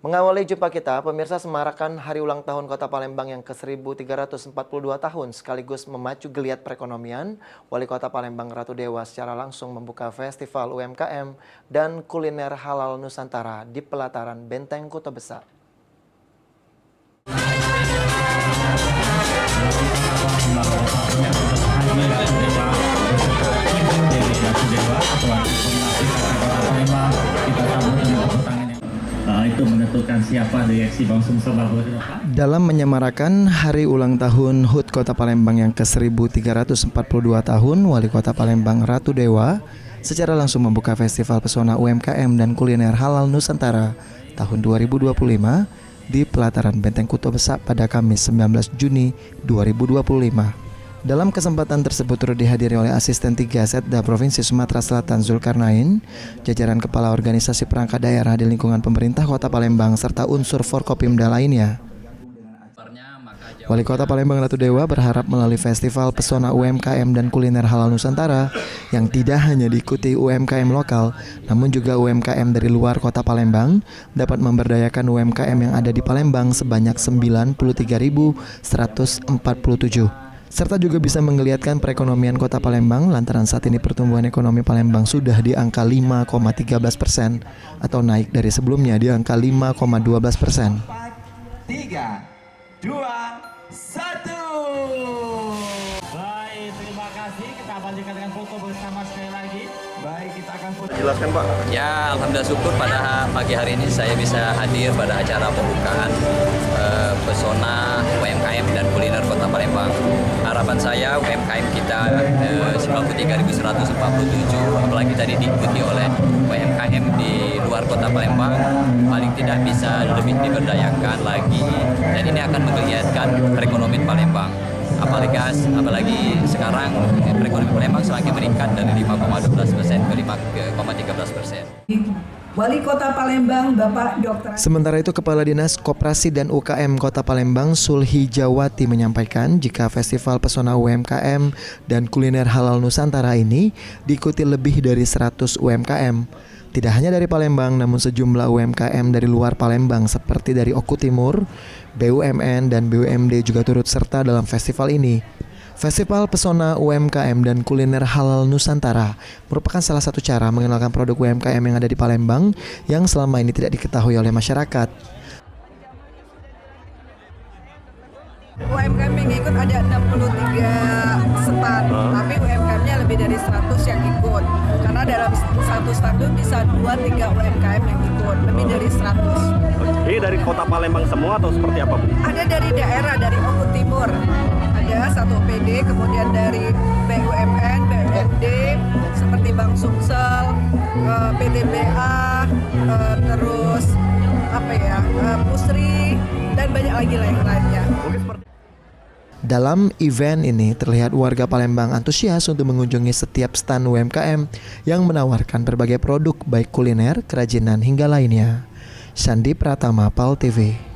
Mengawali jumpa kita, pemirsa semarakan hari ulang tahun Kota Palembang yang ke-1342 tahun sekaligus memacu geliat perekonomian. Wali Kota Palembang Ratu Dewa secara langsung membuka festival UMKM dan kuliner halal Nusantara di pelataran Benteng Kuto Besak. Itu menentukan siapa direksi Bank Sumsel Bogor ke depan. Dalam menyemarakan hari ulang tahun HUT Kota Palembang yang ke-1342 tahun, Wali Kota Palembang Ratu Dewa secara langsung membuka festival pesona UMKM dan kuliner halal Nusantara tahun 2025 di pelataran Benteng Kuto Besak pada Kamis 19 Juni 2025. Dalam kesempatan tersebut turut dihadiri oleh Asisten 3 Setda Provinsi Sumatera Selatan Zulkarnain, jajaran kepala organisasi perangkat daerah di lingkungan pemerintah Kota Palembang serta unsur Forkopimda lainnya. Wali Kota Palembang Ratu Dewa berharap melalui festival pesona UMKM dan kuliner halal Nusantara yang tidak hanya diikuti UMKM lokal, namun juga UMKM dari luar Kota Palembang dapat memberdayakan UMKM yang ada di Palembang sebanyak 93.147. Serta juga bisa menggeliatkan perekonomian Kota Palembang lantaran saat ini pertumbuhan ekonomi Palembang sudah di angka 5,13% atau naik dari sebelumnya di angka 5,12%. 3, 2, 1. Baik, terima kasih. Kita lanjutkan dengan foto bersama sekali lagi. Baik, kita akan foto. Jelaskan Pak. Ya, alhamdulillah syukur pada pagi hari ini saya bisa hadir pada acara pembukaan pesona UMKM dan kuliner Kota Palembang. Harapan saya UMKM kita 93.147, apalagi tadi diikuti oleh UMKM di luar Kota Palembang, paling tidak bisa lebih diberdayakan lagi, dan ini akan menggeliatkan perekonomian Palembang. Apalagi sekarang perekonomian Palembang semakin meningkat dari 5,12% ke 5,13%. Wali Kota Palembang Bapak Dr. Sementara itu Kepala Dinas Koperasi dan UKM Kota Palembang Sulhi Jawati menyampaikan jika festival pesona UMKM dan kuliner halal Nusantara ini diikuti lebih dari 100 UMKM. Tidak hanya dari Palembang namun sejumlah UMKM dari luar Palembang seperti dari Oku Timur, BUMN dan BUMD juga turut serta dalam festival ini. Festival Pesona UMKM dan Kuliner Halal Nusantara merupakan salah satu cara mengenalkan produk UMKM yang ada di Palembang yang selama ini tidak diketahui oleh masyarakat. UMKM yang ikut ada 63 stand, tapi UMKM-nya lebih dari 100 yang ikut. Karena dalam satu stand itu bisa 2-3 UMKM yang ikut, lebih dari 100. Ini dari Kota Palembang semua atau seperti apa, Bu? Ada dari daerah, dari Oku Timur. Ada satu PD, kemudian dari BUMN, BUMD, seperti Bank Sumsel, PTBA, terus Pusri, dan banyak lagi lainnya. Dalam event ini terlihat warga Palembang antusias untuk mengunjungi setiap stand UMKM yang menawarkan berbagai produk baik kuliner, kerajinan hingga lainnya. Sandi Pratama, PAL TV.